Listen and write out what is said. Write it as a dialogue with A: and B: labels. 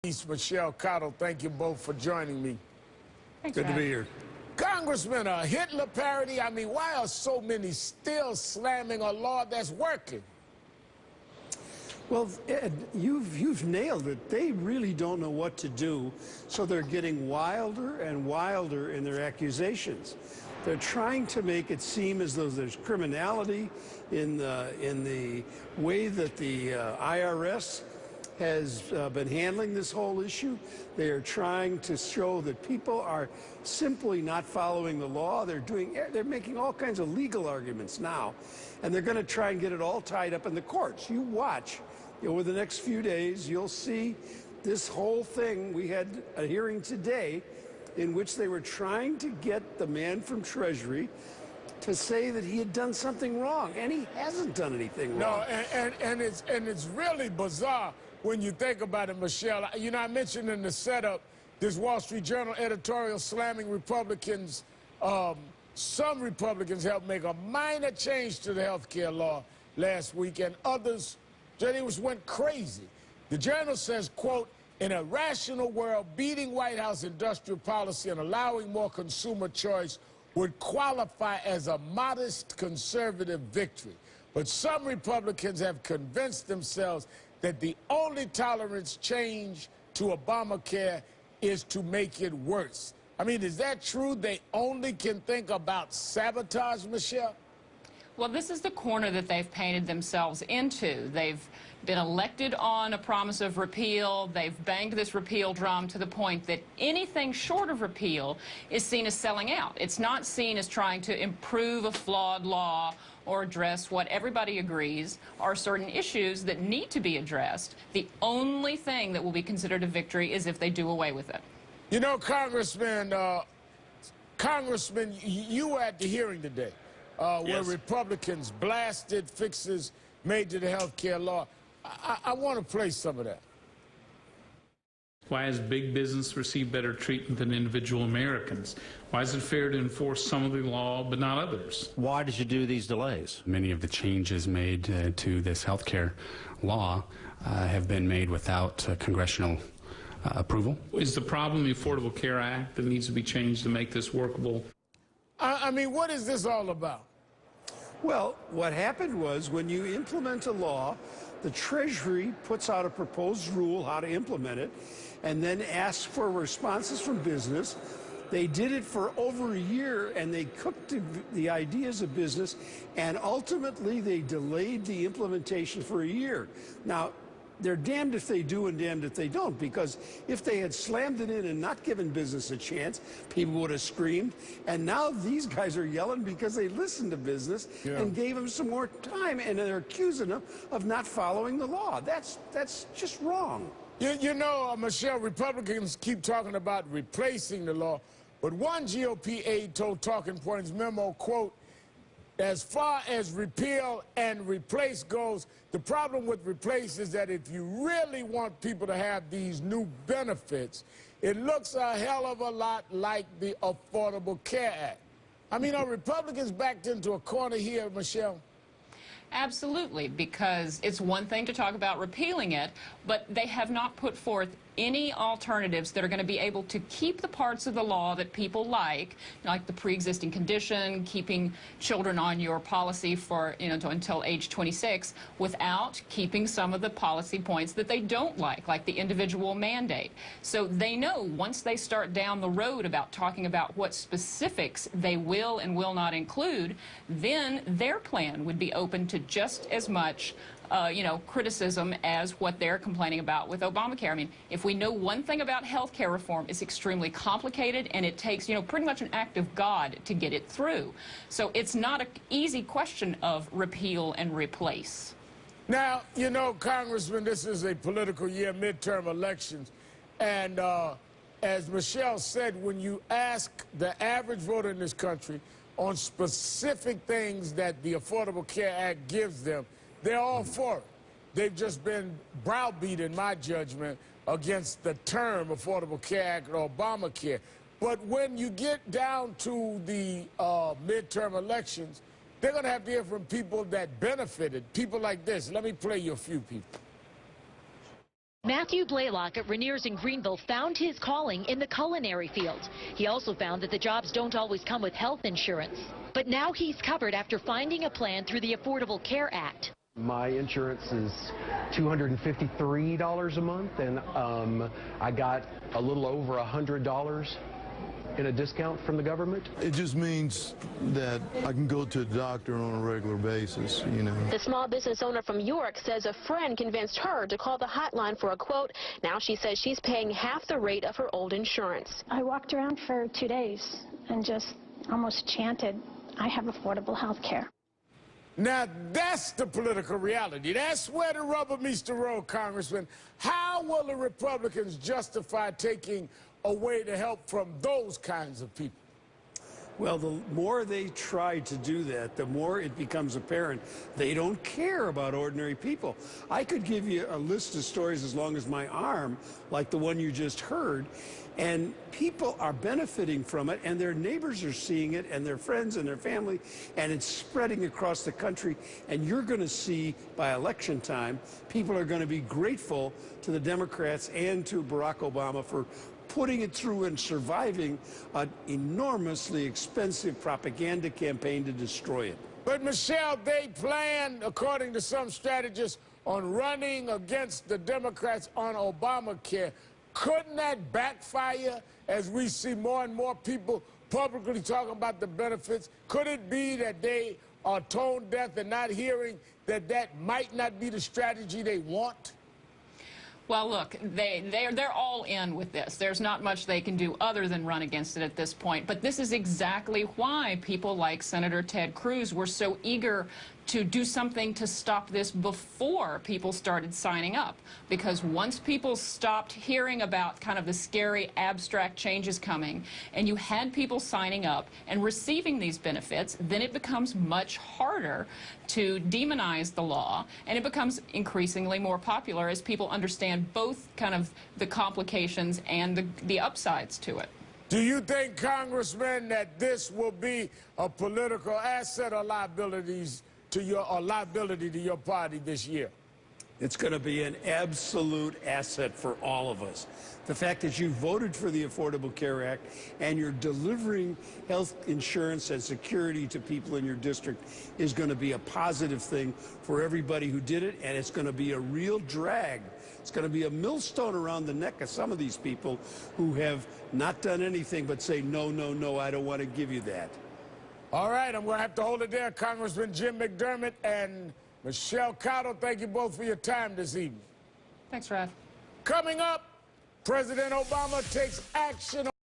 A: Michelle Cottle, thank you both for joining me.
B: Thanks,
C: Good to be here.
A: Congressman, a Hitler parody? I mean, why are so many still slamming a law that's working?
C: Well, Ed, you've nailed it. They really don't know what to do, so they're getting wilder and wilder in their accusations. They're trying to make it seem as though there's criminality in the way that the IRS has been handling this whole issue. They are trying to show that people are simply not following the law. They're making all kinds of legal arguments now, and they're going to try and get it all tied up in the courts. You watch. Over the next few days, you'll see this whole thing. We had a hearing today in which they were trying to get the man from Treasury to say that he had done something wrong, and he hasn't done anything wrong.
A: No, and it's really bizarre when you think about it, Michelle. You know, I mentioned in the setup this Wall Street Journal editorial slamming Republicans. Some Republicans helped make a minor change to the health care law last week, and others just went crazy. The Journal says, quote, in a rational world, beating White House industrial policy and allowing more consumer choice would qualify as a modest conservative victory. But some Republicans have convinced themselves that the only tolerance change to Obamacare is to make it worse. I mean, is that true? They only can think about sabotage, Michelle?
B: Well, this is the corner that they've painted themselves into. They've been elected on a promise of repeal. They've banged this repeal drum to the point that anything short of repeal is seen as selling out. It's not seen as trying to improve a flawed law or address what everybody agrees are certain issues that need to be addressed. The only thing that will be considered a victory is if they do away with it.
A: You know, Congressman, you were at the hearing today. Where
C: Yes.
A: Republicans blasted fixes made to the health care law. I want to play some of that.
D: Why has big business received better treatment than individual Americans? Why is it fair to enforce some of the law but not others?
E: Why did you do these delays? Many of the changes made to this health care law have been made without congressional approval.
D: Is the problem the Affordable Care Act that needs to be changed to make this workable?
A: I mean, what is this all about?
C: Well, what happened was when you implement a law, the Treasury puts out a proposed rule how to implement it and then asks for responses from business. They did it for over a year, and they cooked the ideas of business, and ultimately they delayed the implementation for a year. Now, they're damned if they do and damned if they don't, because if they had slammed it in and not given business a chance, people would have screamed. And now these guys are yelling because they listened to business and gave them some more time, and they're accusing them of not following the law. That's just wrong.
A: You know, Michelle, Republicans keep talking about replacing the law, but one GOP aide told Talking Points memo, quote, as far as repeal and replace goes, the problem with replace is that if you really want people to have these new benefits, it looks a hell of a lot like the Affordable Care Act. I mean, are Republicans backed into a corner here, Michelle?
B: Absolutely, because it's one thing to talk about repealing it, but they have not put forth any alternatives that are going to be able to keep the parts of the law that people like the pre-existing condition, keeping children on your policy for, until age 26, without keeping some of the policy points that they don't like the individual mandate. So they know once they start down the road about talking about what specifics they will and will not include, then their plan would be open to just as much criticism as what they're complaining about with Obamacare. I mean, if we know one thing about health care reform, it's extremely complicated, and it takes, pretty much an act of God to get it through. So it's not an easy question of repeal and replace.
A: Now, Congressman, this is a political year, midterm elections, and as Michelle said, when you ask the average voter in this country on specific things that the Affordable Care Act gives them, they're all for it. They've just been browbeat, in my judgment, against the term Affordable Care Act or Obamacare. But when you get down to the midterm elections, they're going to have to hear from people that benefited, people like this. Let me play you a few people.
F: Matthew Blaylock at Rainier's in Greenville found his calling in the culinary field. He also found that the jobs don't always come with health insurance. But now he's covered after finding a plan through the Affordable Care Act.
G: My insurance is $253 a month, and I got a little over $100 in a discount from the government.
H: It just means that I can go to the doctor on a regular basis, you know.
I: The small business owner from York says a friend convinced her to call the hotline for a quote. Now she says she's paying half the rate of her old insurance.
J: I walked around for 2 days and just almost chanted, I have affordable health care.
A: Now, that's the political reality. That's where the rubber meets the road, Congressman. How will the Republicans justify taking away the help from those kinds of people?
C: Well, the more they try to do that, the more it becomes apparent they don't care about ordinary people. I could give you a list of stories as long as my arm, like the one you just heard, and people are benefiting from it, and their neighbors are seeing it, and their friends and their family, and it's spreading across the country. And you're going to see, by election time, people are going to be grateful to the Democrats and to Barack Obama for putting it through and surviving an enormously expensive propaganda campaign to destroy it.
A: But, Michelle, they plan, according to some strategists, on running against the Democrats on Obamacare. Couldn't that backfire as we see more and more people publicly talking about the benefits? Could it be that they are tone deaf and not hearing that that might not be the strategy they want?
B: Well, look, they're all in with this. There's not much they can do other than run against it at this point. But this is exactly why people like Senator Ted Cruz were so eager to do something to stop this before people started signing up. Because once people stopped hearing about kind of the scary abstract changes coming, and you had people signing up and receiving these benefits, then it becomes much harder to demonize the law, and it becomes increasingly more popular as people understand both kind of the complications and the upsides to it.
A: Do you think, Congressman, that this will be a political asset or liability to your party this year?
C: It's going to be an absolute asset for all of us. The fact that you voted for the Affordable Care Act and you're delivering health insurance and security to people in your district is going to be a positive thing for everybody who did it, and it's going to be a real drag. It's going to be a millstone around the neck of some of these people who have not done anything but say, no, no, no, I don't want to give you that.
A: All right, I'm going to have to hold it there. Congressman Jim McDermott and Michelle Cottle, thank you both for your time this evening.
B: Thanks, Ralph.
A: Coming up, President Obama takes action